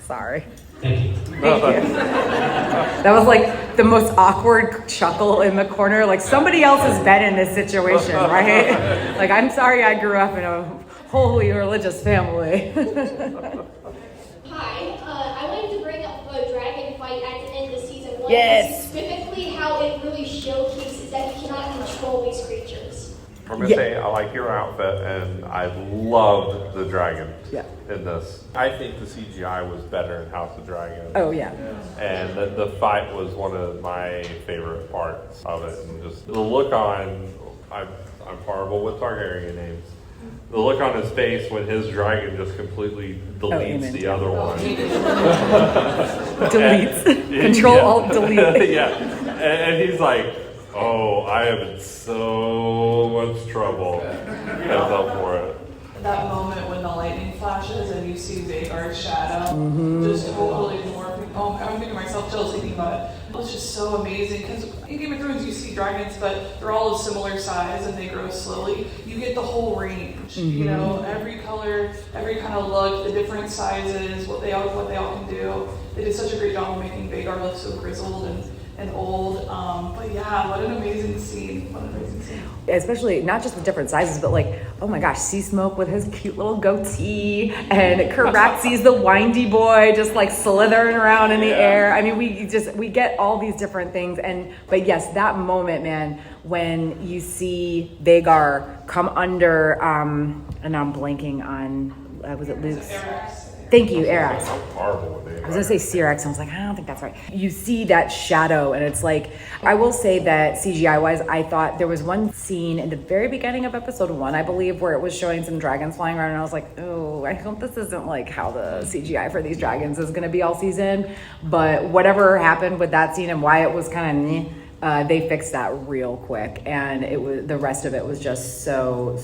Sorry. Thank you. Thank you. That was the most awkward chuckle in the corner. Somebody else has been in this situation, right? I'm sorry I grew up in a wholly religious family. Hi, I wanted to bring up a dragon fight at the end of season one, Yes. specifically how it really showcases that you cannot control these creatures. I'm gonna say I like your outfit, and I loved the dragon in this. I think the CGI was better in House of Dragons. Oh yeah. And the fight was one of my favorite parts of it, and just the look on. I'm horrible with Targaryen names. The look on his face when his dragon just completely deletes the other one. Deletes. Control Alt Delete. Yeah, and he's like, "Oh, I am in so much trouble." Heads up for it. That moment when the lightning flashes and you see Vhagar's shadow, just totally morphing. Oh, I'm giving myself chills thinking about it. It's just so amazing because in Game of Thrones you see dragons, but they're all of similar size and they grow slowly. You get the whole range, you know, every color, every kind of look, the different sizes, what they all can do. They did such a great job of making Vhagar look so grizzled and old. But yeah, what an amazing scene. What an amazing scene. Especially not just the different sizes, but like, oh my gosh, Sea Smoke with his cute little goatee, and Caraxie's the windy boy just like slithering around in the air. I mean, we get all these different things. But yes, that moment, man, when you see Vhagar come under, and I'm blanking on, was it Luke's? Thank you, Arax. I was gonna say Syrax, and I was like, I don't think that's right. You see that shadow, and it's like, I will say that CGI-wise, I thought there was one scene in the very beginning of episode 1, I believe, where it was showing some dragons flying around, and I was like, oh, I hope this isn't like how the CGI for these dragons is gonna be all season. But whatever happened with that scene and why it was kind of they fixed that real quick, and it was, the rest of it was just so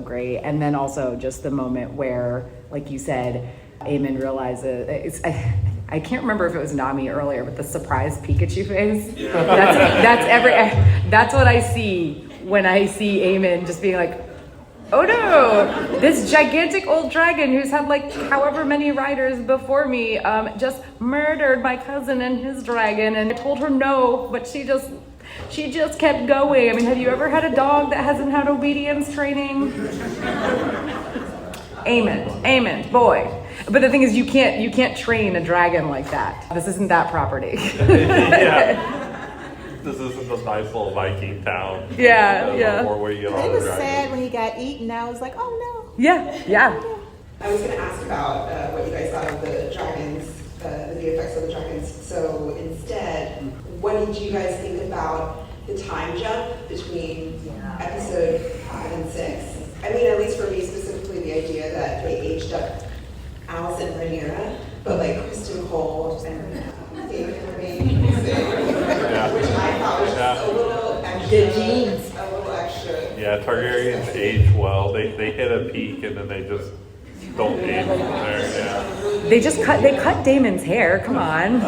great. And then also just the moment where, like you said, Aemon realizes I can't remember if it was Nami earlier, but the surprise Pikachu face. That's what I see when I see Aemon just being like, oh no, this gigantic old dragon who's had like however many riders before me just murdered my cousin and his dragon, and I told her no, but she just kept going. I mean, have you ever had a dog that hasn't had obedience training? Aemon, boy. But the thing is, you can't train a dragon like that. This isn't that property. This isn't a nice little Viking town. It Or where you get all was the dragons. sad when he got eaten. I was like, oh no. Yeah. I was going to ask about what you guys thought of the dragons, the effects of the dragons. So instead, what did you guys think about the time jump between episode 5 and 6? I mean, at least for me specifically, the idea that they aged up Alicent and Rhaenyra, but like Kristen Cole and David remained the same, which I thought was just a little extra. The genes. A little extra. Yeah, Targaryens age well. They hit a peak and then they just don't age from there. Yeah. They cut Daemon's hair. Come on.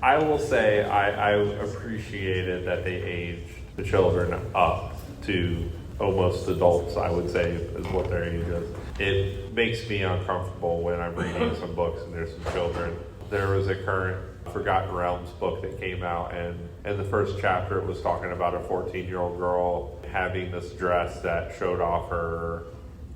I will say I appreciated that they aged the children up to almost adults, I would say, is what their age is. It makes me uncomfortable when I'm reading some books and there's some children. There was a current Forgotten Realms book that came out, and in the first chapter it was talking about a 14-year-old girl having this dress that showed off her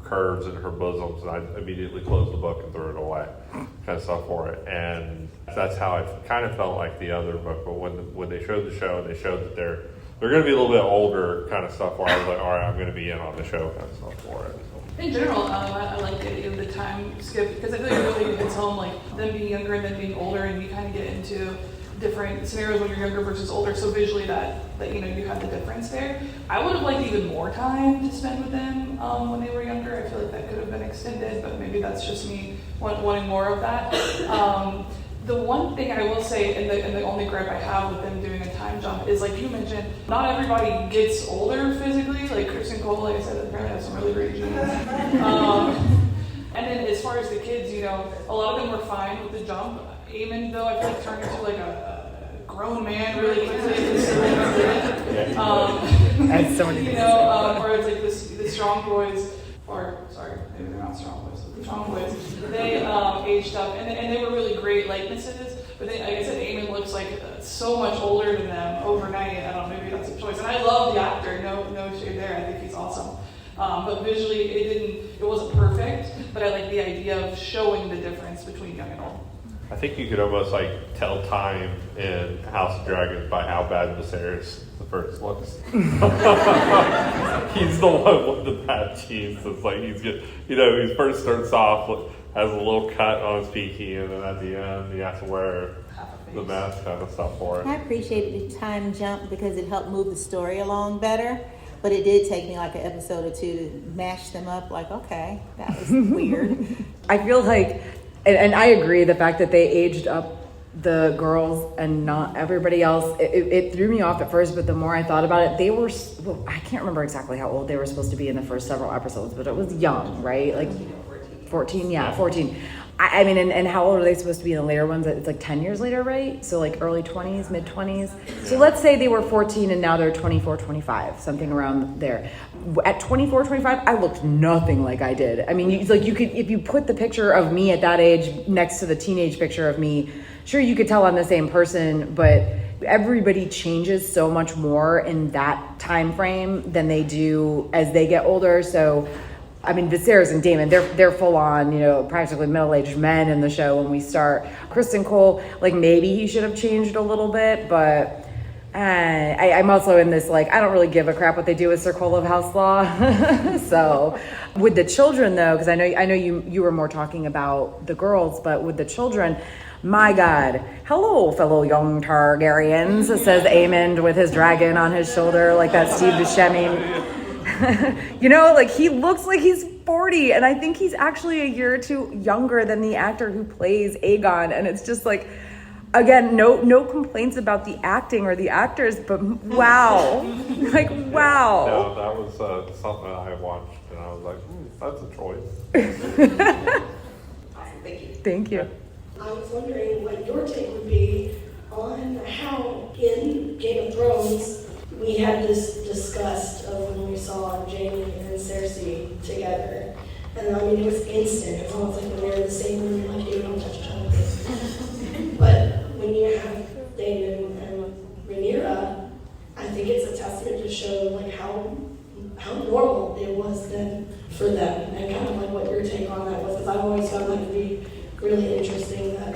curves and her bosoms, and I immediately closed the book and threw it away, kind of stuff for it. And that's how I kind of felt like the other book, but when they showed the show and they showed that they're going to be a little bit older kind of stuff, where I was like, all right, I'm going to be in on the show kind of stuff for it. In general, I like the idea of the time skip because I feel like it really hits home, like them being younger and then being older, and you kind of get into different scenarios when you're younger versus older. So visually, that you know, you have the difference there. I would have liked even more time to spend with them when they were younger. I feel like that could have been extended, but maybe that's just me wanting more of that. The one thing I will say, and the only gripe I have with them doing a time jump is, like you mentioned, not everybody gets older physically. Like Kristen Cole, like I said, apparently has some really great genes. And then as far as the kids, you know, a lot of them were fine with the jump. Aemon, though, I feel like turned into like a grown man really quickly. As somebody you know, where it's like the strong boys, or sorry, maybe they're not strong boys. The strong boys, they aged up, and they were really great likenesses. But then, like I said, Aemon looks like so much older than them overnight. I don't know, maybe that's a choice. And I love the actor, no shade there. I think he's awesome. But visually, it wasn't perfect. But I like the idea of showing the difference between young and old. I think you could almost like tell time in House of Dragons by how bad Viserys the first looks. He's the one with the bad genes. It's like he's good. You know, he first starts off has a little cut on his peaky, and then at the end he has to wear the mask kind of stuff for it. I appreciated the time jump because it helped move the story along better. But it did take me like an episode or two to mash them up. Like, okay, that was weird. I feel like, and I agree, the fact that they aged up the girls and not everybody else, it threw me off at first, but the more I thought about it, they were, well, I can't remember exactly how old they were supposed to be in the first several episodes, but it was young, right? Like 14, yeah, 14. I mean, and how old are they supposed to be in the later ones? It's like 10 years later, right? So like early 20s, mid 20s. So let's say they were 14 and now they're 24, 25, something around there. At 24, 25, I looked nothing like I did. I mean, you could, if you put the picture of me at that age next to the teenage picture of me, sure, you could tell I'm the same person, but everybody changes so much more in that time frame than they do as they get older. So I mean, Viserys and Daemon, they're full on, you know, practically middle-aged men in the show when we start. Kristen Cole, like maybe he should have changed a little bit, but I'm also in this, like, I don't really give a crap what they do with Sir Cole of House Law. So with the children though, because I know you were more talking about the girls, but with the children, my God, hello, fellow young Targaryens, says Aemond with his dragon on his shoulder, like that Steve Buscemi. You know, like he looks like he's 40, and I think he's actually a year or two younger than the actor who plays Aegon. And it's just like, again, no complaints about the acting or the actors, but wow, like wow. No, that was something I watched, and I was like, that's a choice. Awesome, thank you. Thank you. I was wondering what your take would be on how in Game of Thrones we had this disgust of when we saw Jaime and Cersei together. And I mean, it was instant. It was almost like when they're in the same room, you're like, you don't touch each other. But when you have Daemon and Rhaenyra, I think it's a testament to show like how normal it was then for them, and kind of like what your take on that was. Because I've always found that to be really interesting that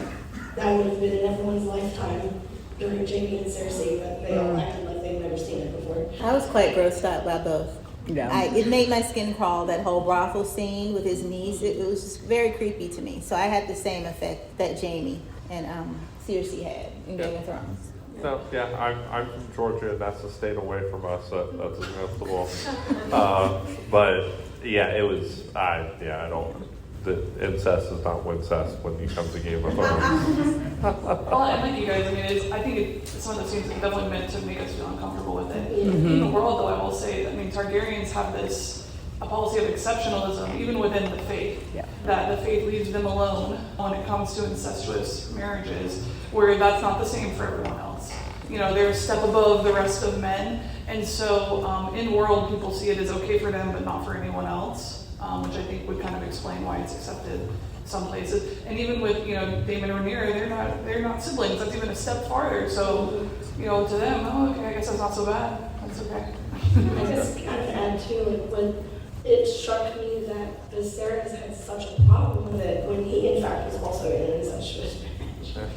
would have been in everyone's lifetime during Jaime and Cersei, but they all acted like they'd never seen it before. I was quite grossed out by both. Yeah. It made my skin crawl, that whole brothel scene with his niece. It was just very creepy to me. So I had the same effect that Jaime and Cersei had in Game of Thrones. No, yeah, I'm from Georgia, and that's a state away from us. That's acceptable. But yeah, it was. I don't. The incest is not wincest when you come to Game of Thrones. Well, I'm like you guys. I mean, I think it's one of those things that's definitely meant to make us feel uncomfortable with it. In the world, though, I will say, I mean, Targaryens have a policy of exceptionalism, even within the faith. Yeah. That the faith leaves them alone when it comes to incestuous marriages, where that's not the same for everyone else. You know, they're a step above the rest of men, and so in world, people see it as okay for them, but not for anyone else. Which I think would kind of explain why it's accepted some places. And even with, you know, Daemon and Rhaenyra, they're not siblings. That's even a step farther. So, you know, to them, oh, okay, I guess that's not so bad. That's okay. I just kind of add too, like when it struck me that Viserys had such a problem with it when he in fact was also in an incestuous marriage.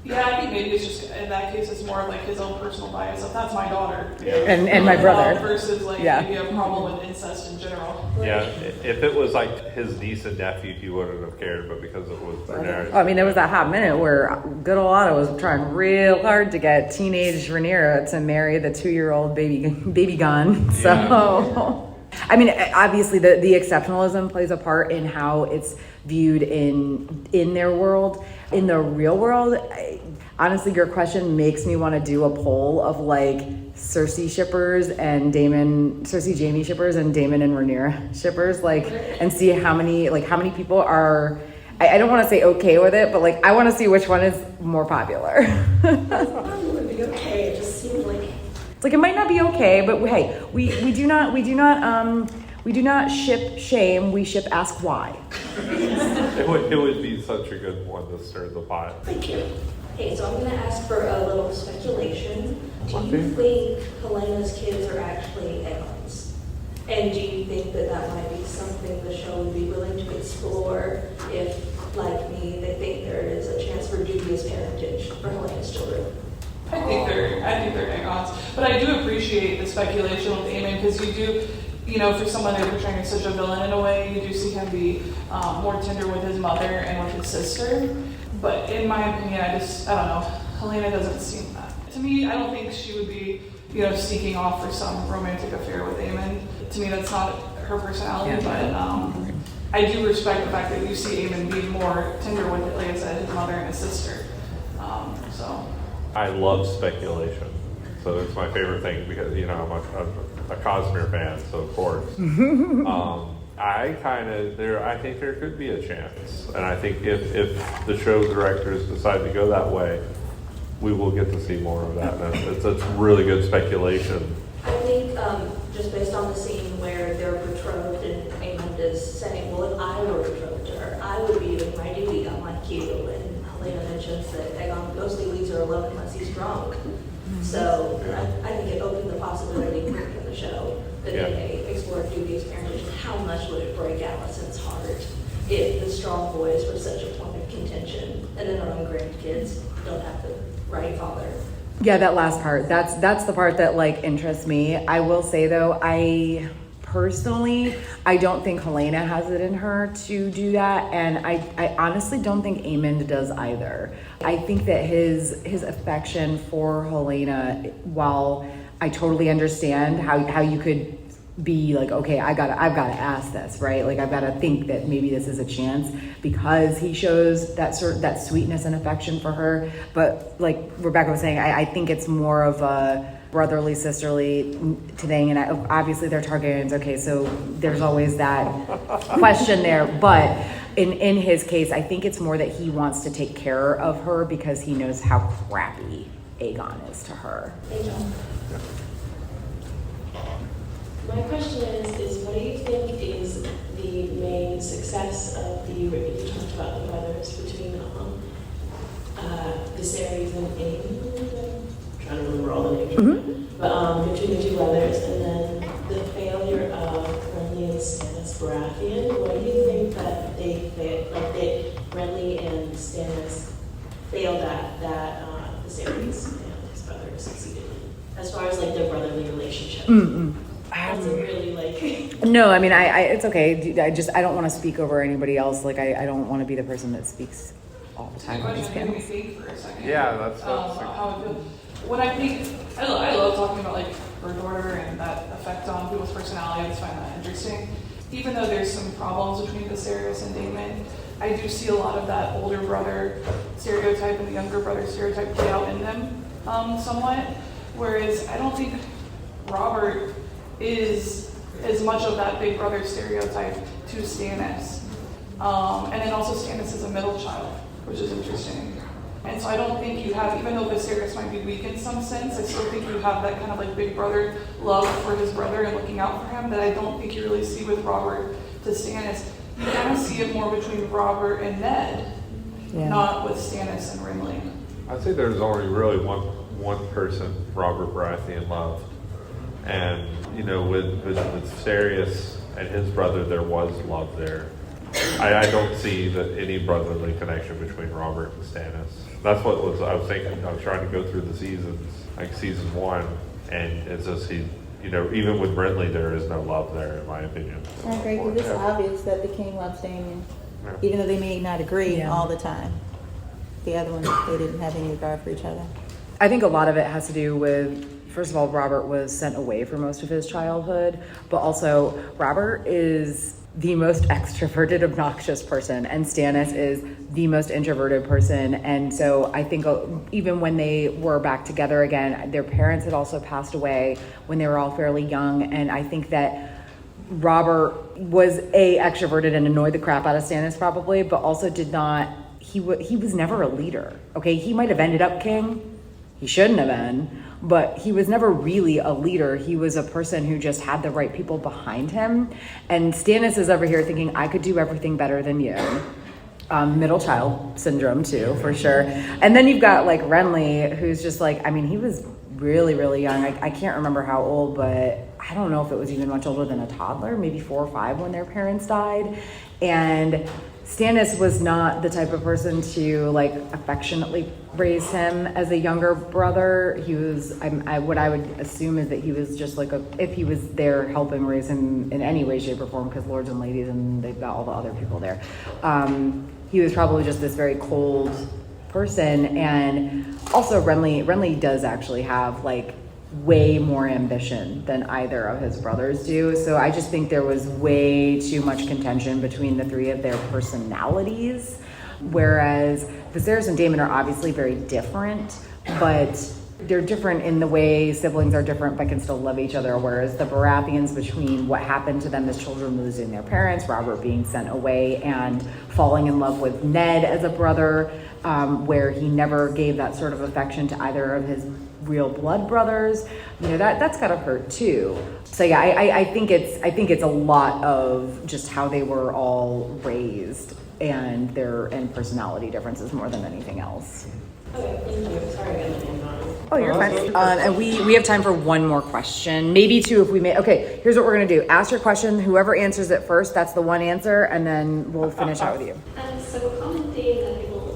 Yeah, I think maybe it's just, in that case, it's more like his own personal bias. Like, that's my daughter. Yeah. And my brother. Versus like maybe a problem with incest in general. Yeah, if it was like his niece and nephew, he wouldn't have cared, but because it was their marriage. I mean, there was that hot minute where good old Otto was trying real hard to get teenage Rhaenyra to marry the 2-year-old baby gun. So, yeah. I mean, obviously the exceptionalism plays a part in how it's viewed in their world. In the real world, honestly, your question makes me want to do a poll of like Cersei shippers and Cersei Jaime shippers and Daemon and Rhaenyra shippers, like, and see how many people are. I don't want to say okay with it, but like I want to see which one is more popular. It would be okay. It just seemed like it might not be okay, but hey, we do not ship shame. We ship ask why. It would be such a good one to stir the pot. Thank you. Okay, so I'm going to ask for a little speculation. Do you think Helena's kids are actually Aegon's? And do you think that might be something the show would be willing to explore if like me, they think there is a chance for dubious parentage for Helena's children. I think they're egg-ons, but I do appreciate the speculation with Eamon because you do, you know, for someone they're portraying as such a villain in a way, you do see him be more tender with his mother and with his sister. But in my opinion, I don't know. Helena doesn't seem that. To me, I don't think she would be, you know, seeking off for some romantic affair with Eamon. To me, that's not her personality. Yeah. But I do respect the fact that you see Eamon being more tender with, like I said, his mother and his sister. So. I love speculation, so it's my favorite thing because, you know, I'm a Cosmere fan, so of course. I think there could be a chance, and I think if the show directors decide to go that way, we will get to see more of that. And it's really good speculation. I think just based on the scene where they're betrothed and Eamon is saying, well, if I were betrothed to her, I would be doing my duty unlike you. And Helena mentions that Aegon mostly leaves her alone unless he's drunk. So I think it opened the possibility for in the show that they may explore dubious parentage. How much would it break Allison's heart if the strong boys were such a point of contention and then their own grandkids don't have the right father? Yeah, that last part, that's the part that like interests me. I will say though, I don't think Helena has it in her to do that, and I honestly don't think Aemond does either. I think that his affection for Helena, while I totally understand how you could be like, okay, I've got to ask this, right? Like I've got to think that maybe this is a chance because he shows that sweetness and affection for her. But like Rebecca was saying, I think it's more of a brotherly, sisterly thing, and obviously they're Targaryens. Okay, so there's always that question there. But in his case, I think it's more that he wants to take care of her because he knows how crappy Aegon is to her. My question is what do you think is the main success of you talked about the brothers between Viserys and Aemon? I'm trying to remember all the names. But between the two brothers, and then the failure of Renly and Stannis Baratheon. What do you think that they failed? Like Renly and Stannis failed at that Viserys and his brother succeeded in, as far as like their brotherly relationship. That's a really like. No, I mean, I it's okay. I don't want to speak over anybody else. Like I don't want to be the person that speaks all the time on these panels. For a second. Yeah, that's how it feels. When I think, I love talking about like birth order and that effect on people's personality. I just find that interesting. Even though there's some problems between Viserys and Daemon, I do see a lot of that older brother stereotype and the younger brother stereotype play out in them somewhat. Whereas I don't think Robert is as much of that big brother stereotype to Stannis. And then also Stannis is a middle child, which is interesting. And so I don't think you have, even though Viserys might be weak in some sense, I still think you have that kind of like big brother love for his brother and looking out for him that I don't think you really see with Robert to Stannis. You kind of see it more between Robert and Ned, not with Stannis and Renly. I'd say there's only really one person Robert Baratheon loved. And, you know, with Viserys and his brother, there was love there. I don't see any brotherly connection between Robert and Stannis. That's what I was thinking. I was trying to go through the seasons, like season 1, and it's just even with Renly, there is no love there, in my opinion. I agree, because it's obvious that the king loves Damien, even though they may not agree all the time. The other one, they didn't have any regard for each other. I think a lot of it has to do with, first of all, Robert was sent away for most of his childhood, but also Robert is the most extroverted, obnoxious person, and Stannis is the most introverted person. And so I think even when they were back together again, their parents had also passed away when they were all fairly young. And I think that Robert was extroverted and annoyed the crap out of Stannis probably, but also he was never a leader. Okay, he might have ended up king. He shouldn't have been. But he was never really a leader. He was a person who just had the right people behind him. And Stannis is over here thinking, I could do everything better than you. Middle child syndrome too, for sure. And then you've got like Renly, who's just like, I mean, he was really, really young. I can't remember how old, but I don't know if it was even much older than a toddler, maybe 4 or 5 when their parents died. And Stannis was not the type of person to like affectionately raise him as a younger brother. He was, what I would assume is that he was just like if he was there helping raise him in any way, shape, or form, because lords and ladies and they've got all the other people there. He was probably just this very cold person. And also Renly does actually have like way more ambition than either of his brothers do. So I just think there was way too much contention between the three of their personalities. Whereas Viserys and Daemon are obviously very different, but they're different in the way siblings are different but can still love each other. Whereas the Baratheons, between what happened to them as children losing their parents, Robert being sent away, and falling in love with Ned as a brother, where he never gave that sort of affection to either of his real blood brothers, that's gotta hurt too. So yeah, I think it's a lot of just how they were all raised and their personality differences more than anything else. Okay, thank you. Sorry, I got on. Oh, you're fine. And we have time for one more question, maybe two if we may. Okay, here's what we're gonna do. Ask your question. Whoever answers it first, that's the one answer, and then we'll finish out with you. So a common theme that people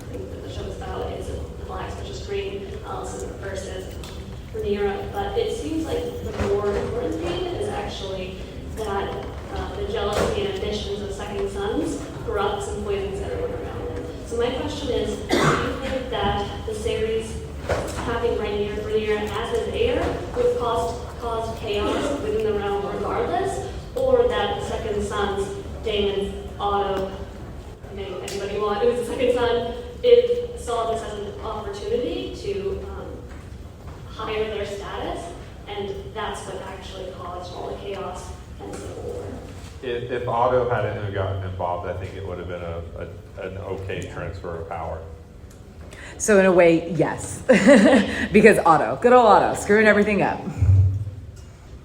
think that the show is about is the blacks versus green, Allison versus Rhaenyra. But it seems like the more important theme is actually that the jealousy and ambitions of second sons corrupts and poisons everyone around them. So my question is, do you think that the series having Rhaenyra as his heir would cause chaos within the realm regardless, or that the second sons, Daemon, Otto, anybody want who's the second son, it saw this as an opportunity to higher their status, and that's what actually caused all the chaos and civil war? If Otto hadn't gotten involved, I think it would have been an okay transfer of power. So in a way, yes, because Otto, good old Otto, screwing everything up.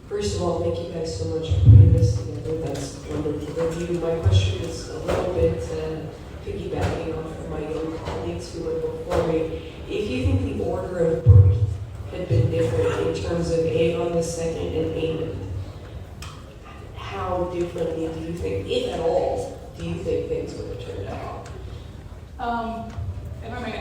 First of all, thank you guys so much for putting this together. That's wonderful of you. My question is a little bit piggybacking off of my young colleagues who were before me. If you think the order of birth had been different in terms of Aegon II and Aemon, how differently do you think, if at all, do you think things would have turned out?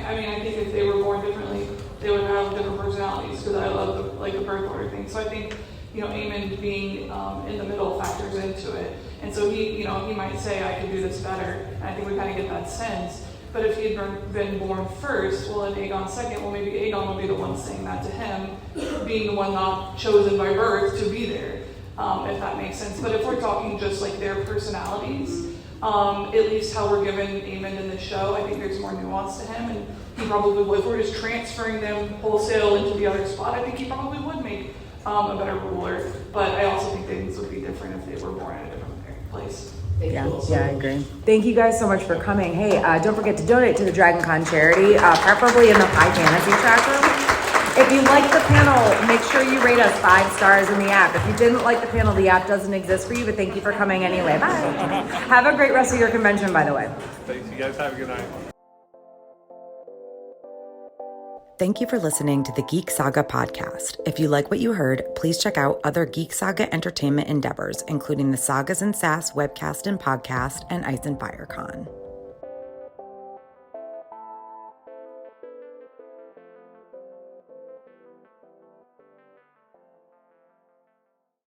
I think if they were born differently, they would have different personalities, because I love the birth order thing. So I think, Aemon being in the middle factors into it. And so he might say, I can do this better. And I think we kind of get that sense. But if he had been born first, well, in Aegon second, well, maybe Aegon will be the one saying that to him, being the one not chosen by birth to be there, if that makes sense. But if we're talking just like their personalities, at least how we're given Aemon in the show, I think there's more nuance to him, and he probably would. If we're just transferring them wholesale into the other spot, I think he probably would make a better ruler. But I also think things would be different if they were born in a different place. Yeah, I agree. Thank you guys so much for coming. Hey, don't forget to donate to the Dragon Con charity, preferably in the High Fantasy chat room. If you like the panel, make sure you rate us 5 stars in the app. If you didn't like the panel, the app doesn't exist for you, but thank you for coming anyway. Bye. Have a great rest of your convention, by the way. Thanks, you guys. Have a good night. Thank you for listening to the Geek Saga podcast. If you like what you heard, please check out other Geek Saga entertainment endeavors, including the Sagas and Sass webcast and podcast and Ice and Fire Con.